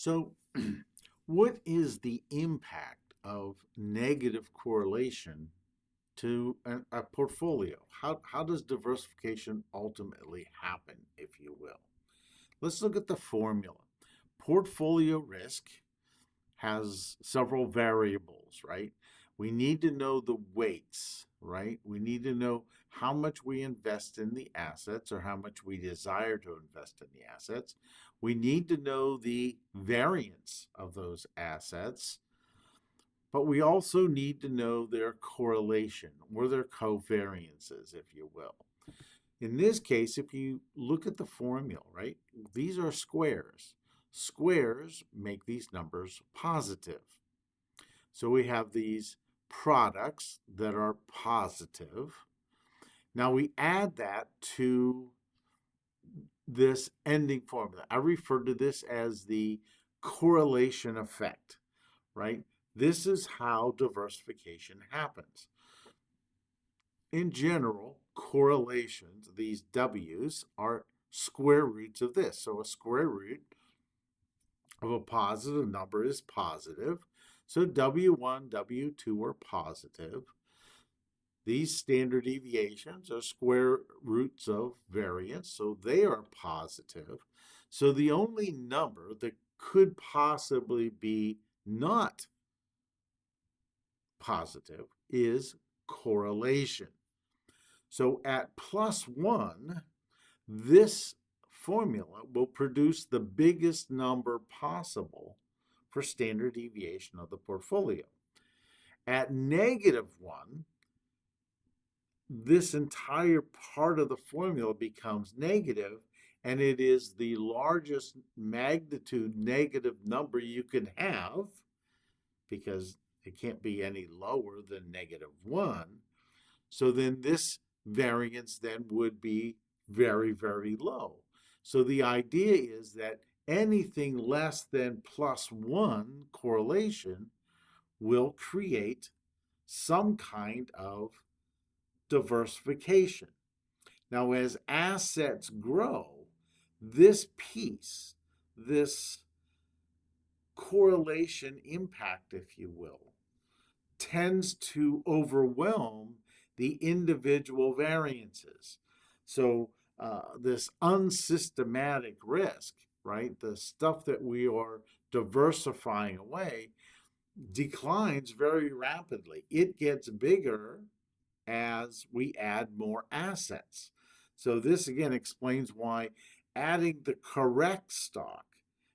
So, what is the impact of negative correlation to a portfolio? How does diversification ultimately happen, if you will? Let's look at the formula. Portfolio risk has several variables, right? We need to know the weights, right? We need to know how much we invest in the assets or how much we desire to invest in the assets. We need to know the variance of those assets, but we also need to know their correlation or their covariances, if you will. In this case, if you look at the formula, right, these are squares. Squares make these numbers positive. So we have these products that are positive. Now we add that to this ending formula. I refer to this as the correlation effect, right? This is how diversification happens. In general, correlations, these W's, are square roots of this. So a square root of a positive number is positive. So W1, W2 are positive. These standard deviations are square roots of variance, so they are positive. So the only number that could possibly be not positive is correlation. So at +1, this formula will produce the biggest number possible for standard deviation of the portfolio. At -1, this entire part of the formula becomes negative, and it is the largest magnitude negative number you can have because it can't be any lower than -1. So then this variance then would be very, very low. So the idea is that anything less than +1 correlation will create some kind of diversification. Now, as assets grow, this piece, this correlation impact, if you will, tends to overwhelm the individual variances. So this unsystematic risk, right, the stuff that we are diversifying away, declines very rapidly. It gets bigger as we add more assets. So this again explains why adding the correct stock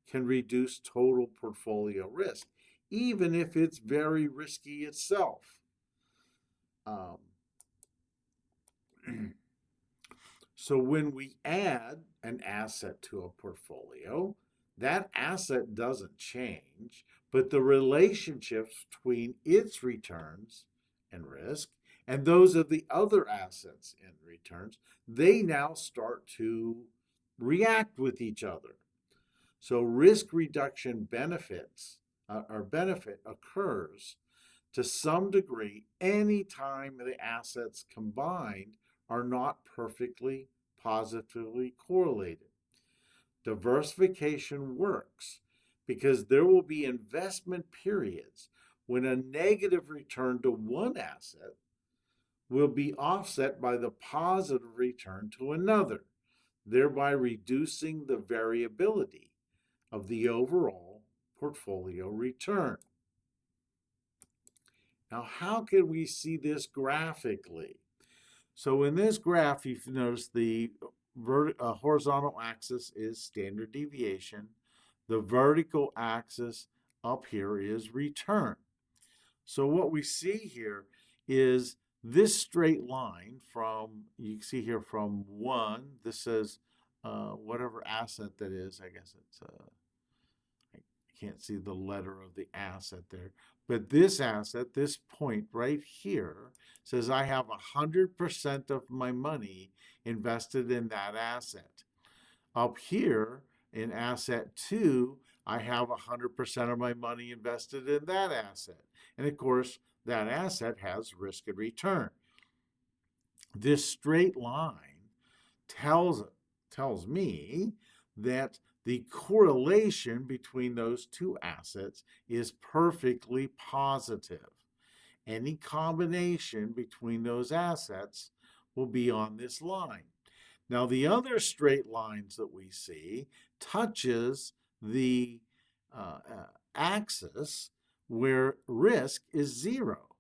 can reduce total portfolio risk, even if it's very risky itself. So when we add an asset to a portfolio, that asset doesn't change, but the relationships between its returns and risk and those of the other assets and returns, they now start to react with each other. So risk reduction benefit occurs to some degree anytime the assets combined are not perfectly positively correlated. Diversification works because there will be investment periods when a negative return to one asset will be offset by the positive return to another, thereby reducing the variability of the overall portfolio return. Now, how can we see this graphically? So in this graph, you've noticed the horizontal axis is standard deviation. The vertical axis up here is return. So what we see here is this straight line from, you can see here from 1, this says whatever asset that is, I guess it's, I can't see the letter of the asset there, but this asset, this point right here, says I have 100% of my money invested in that asset. Up here in asset 2, I have 100% of my money invested in that asset. And of course, that asset has risk and return. This straight line tells me that the correlation between those two assets is perfectly positive. Any combination between those assets will be on this line. Now, the other straight lines that we see touches the axis where risk is zero.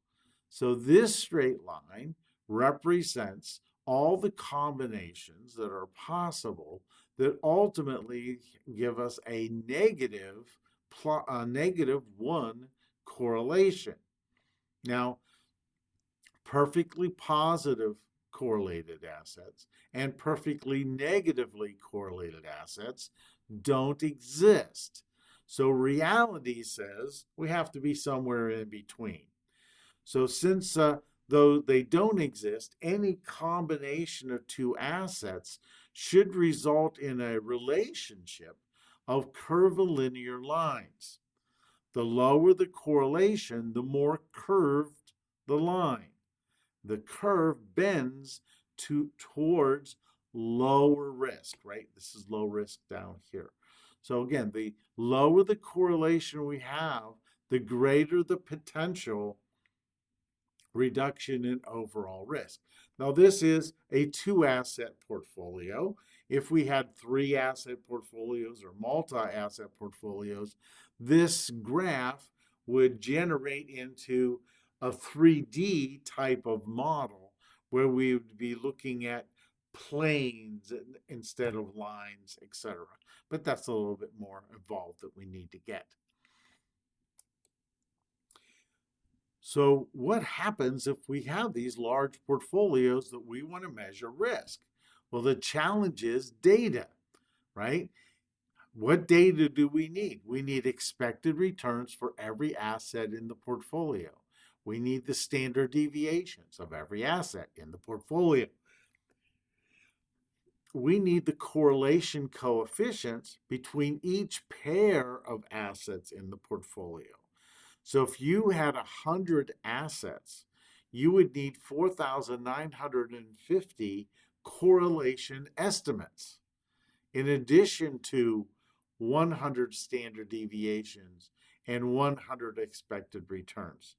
So this straight line represents all the combinations that are possible that ultimately give us a negative one correlation. Now, perfectly positive correlated assets and perfectly negatively correlated assets don't exist. So reality says we have to be somewhere in between. So since though they don't exist, any combination of two assets should result in a relationship of curvilinear lines. The lower the correlation, the more curved the line. The curve bends towards lower risk, right? This is low risk down here. So again, the lower the correlation we have, the greater the potential reduction in overall risk. Now, this is a two asset portfolio. If we had three asset portfolios or multi asset portfolios, this graph would generate into a 3D type of model where we would be looking at planes instead of lines, etc. But that's a little bit more involved that we need to get. So, what happens if we have these large portfolios that we want to measure risk? Well, the challenge is data, right? What data do we need? We need expected returns for every asset in the portfolio. We need the standard deviations of every asset in the portfolio. We need the correlation coefficients between each pair of assets in the portfolio. So if you had 100 assets, you would need 4,950 correlation estimates in addition to 100 standard deviations and 100 expected returns.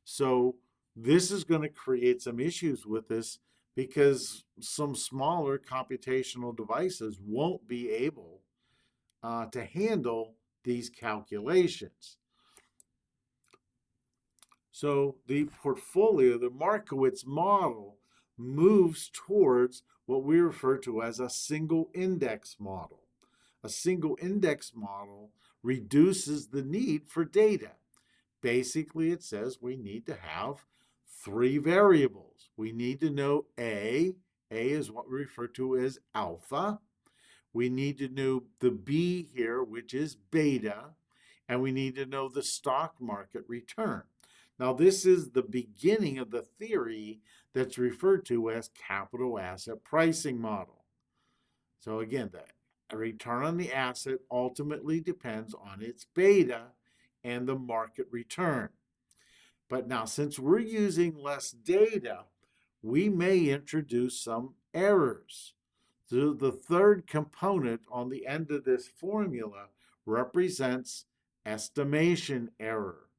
So this is going to create some issues with this because some smaller computational devices won't be able to handle these calculations. So the portfolio, the Markowitz model, moves towards what we refer to as a single index model. A single index model reduces the need for data. Basically, it says we need to have three variables. We need to know A. A is what we refer to as alpha. We need to know the B here, which is beta. And we need to know the stock market return. Now, this is the beginning of the theory that's referred to as capital asset pricing model. So again, the return on the asset ultimately depends on its beta and the market return. But now, since we're using less data, we may introduce some errors. So the third component on the end of this formula represents estimation error.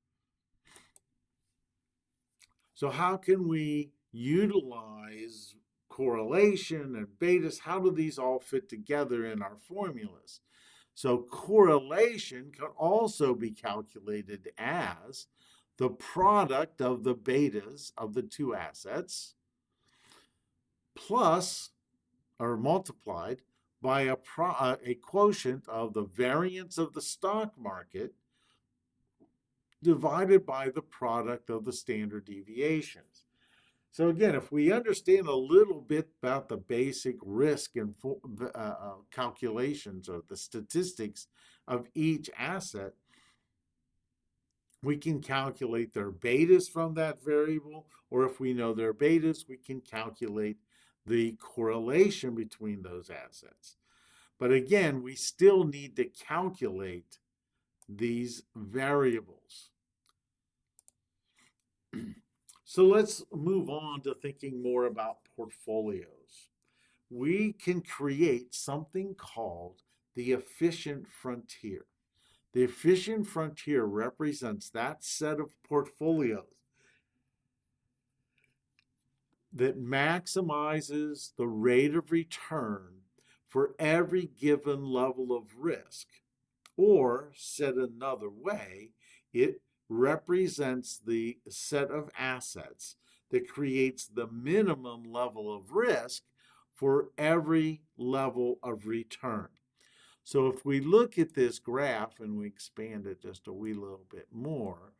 So how can we utilize correlation and betas? How do these all fit together in our formulas? So correlation can also be calculated as the product of the betas of the two assets plus or multiplied by a quotient of the variance of the stock market divided by the product of the standard deviations. So again, if we understand a little bit about the basic risk and calculations or the statistics of each asset, we can calculate their betas from that variable, or if we know their betas, we can calculate the correlation between those assets. But again, we still need to calculate these variables. So let's move on to thinking more about portfolios. We can create something called the efficient frontier. The efficient frontier represents that set of portfolios that maximizes the rate of return for every given level of risk. Or, said another way, it represents the set of assets that creates the minimum level of risk for every level of return. So if we look at this graph and we expand it just a wee little bit more,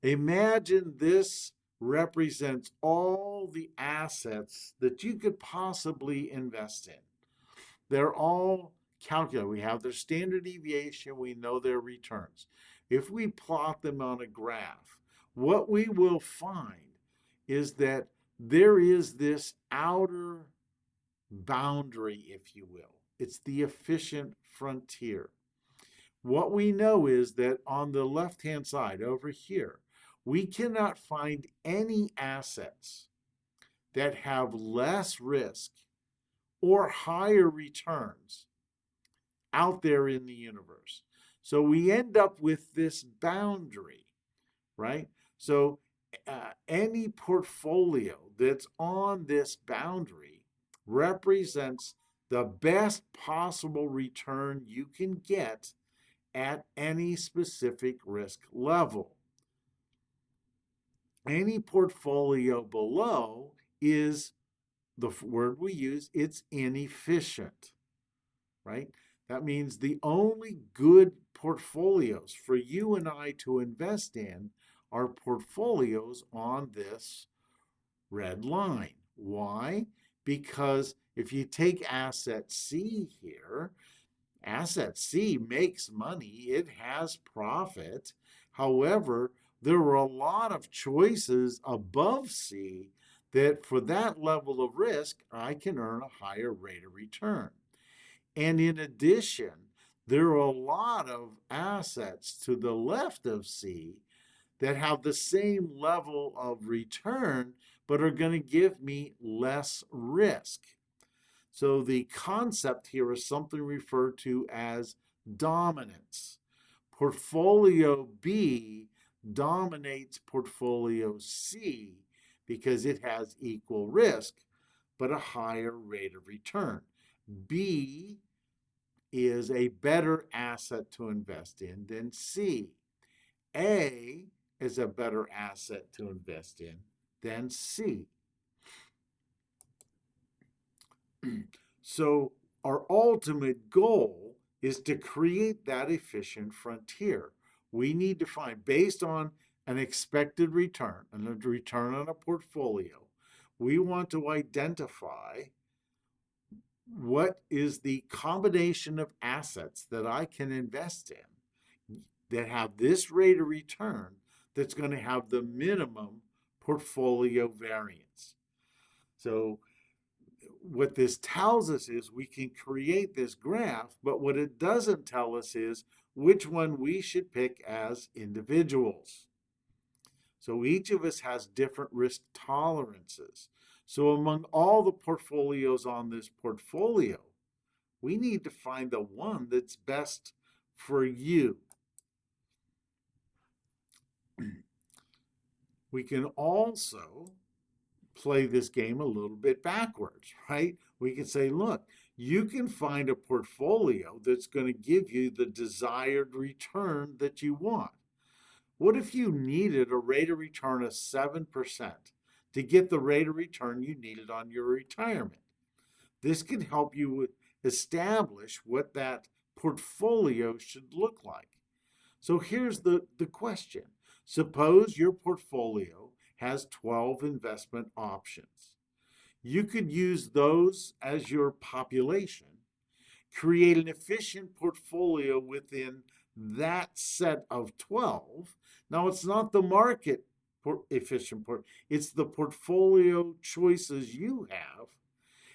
imagine this represents all the assets that you could possibly invest in. They're all calculated. We have their standard deviation, we know their returns. If we plot them on a graph, what we will find is that there is this outer boundary, if you will. It's the efficient frontier. What we know is that on the left-hand side over here, we cannot find any assets that have less risk or higher returns out there in the universe. So we end up with this boundary, right? So any portfolio that's on this boundary represents the best possible return you can get at any specific risk level. Any portfolio below is the word we use, it's inefficient, right? That means the only good portfolios for you and I to invest in are portfolios on this red line. Why? Because if you take asset C here, asset C makes money, it has profit. However, there are a lot of choices above C that for that level of risk, I can earn a higher rate of return. And in addition, there are a lot of assets to the left of C that have the same level of return, but are going to give me less risk. So the concept here is something referred to as dominance. Portfolio B dominates portfolio C because it has equal risk, but a higher rate of return. B is a better asset to invest in than C. A is a better asset to invest in than C. So our ultimate goal is to create that efficient frontier. We need to find, based on an expected return, and a return on a portfolio, we want to identify what is the combination of assets that I can invest in that have this rate of return that's going to have the minimum portfolio variance. So what this tells us is we can create this graph, but what it doesn't tell us is which one we should pick as individuals. So each of us has different risk tolerances. So among all the portfolios on this portfolio, we need to find the one that's best for you. We can also play this game a little bit backwards, right? We can say, look, you can find a portfolio that's going to give you the desired return that you want. What if you needed a rate of return of 7% to get the rate of return you needed on your retirement? This can help you establish what that portfolio should look like. So here's the question. Suppose your portfolio has 12 investment options. You could use those as your population, create an efficient portfolio within that set of 12. Now, it's not the market efficient it's the portfolio choices you have.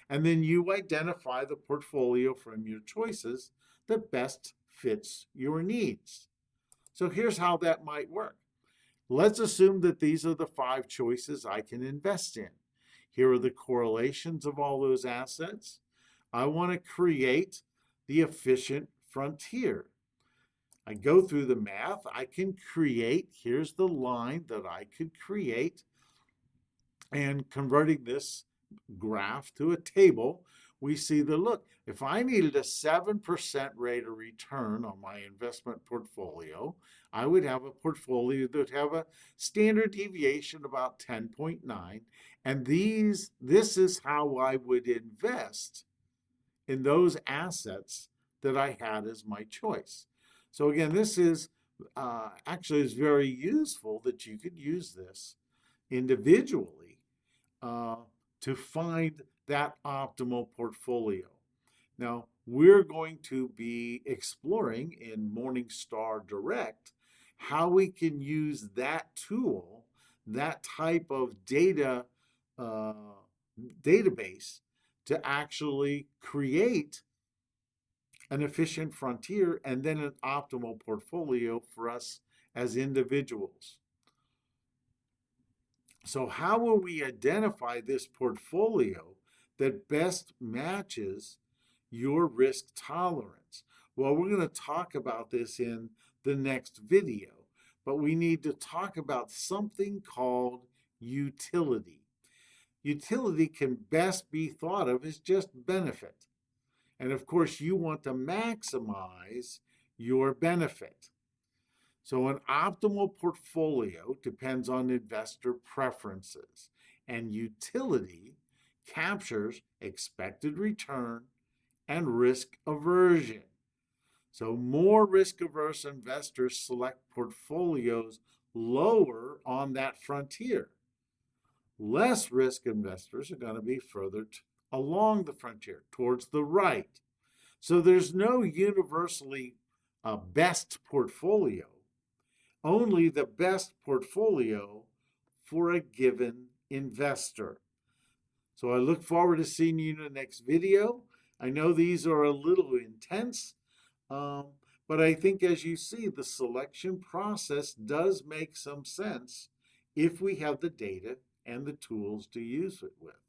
And then you identify the portfolio from your choices that best fits your needs. So here's how that might work. Let's assume that these are the 5 choices I can invest in. Here are the correlations of all those assets. I want to create the efficient frontier. I go through the math. I can create, here's the line that I could create, and converting this graph to a table, we see that, look, if I needed a 7% rate of return on my investment portfolio, I would have a portfolio that would have a standard deviation about 10.9. And this is how I would invest in those assets that I had as my choice. So again, this is actually is very useful that you could use this individually uh, to find that optimal portfolio. Now, we're going to be exploring in Morningstar Direct how we can use that tool, that type of uh, database, to actually create an efficient frontier and then an optimal portfolio for us as individuals. So, how will we identify this portfolio that best matches your risk tolerance? Well, we're going to talk about this in the next video, but we need to talk about something called utility. Utility can best be thought of as just benefit. And of course, you want to maximize your benefit. So, an optimal portfolio depends on investor preferences, and utility captures expected return and risk aversion. So, more risk averse investors select portfolios lower on that frontier. Less risk investors are going to be further along the frontier, towards the right. So, there's no universally best portfolio, only the best portfolio for a given investor. So I look forward to seeing you in the next video. I know these are a little intense, um, but I think as you see, the selection process does make some sense if we have the data and the tools to use it with.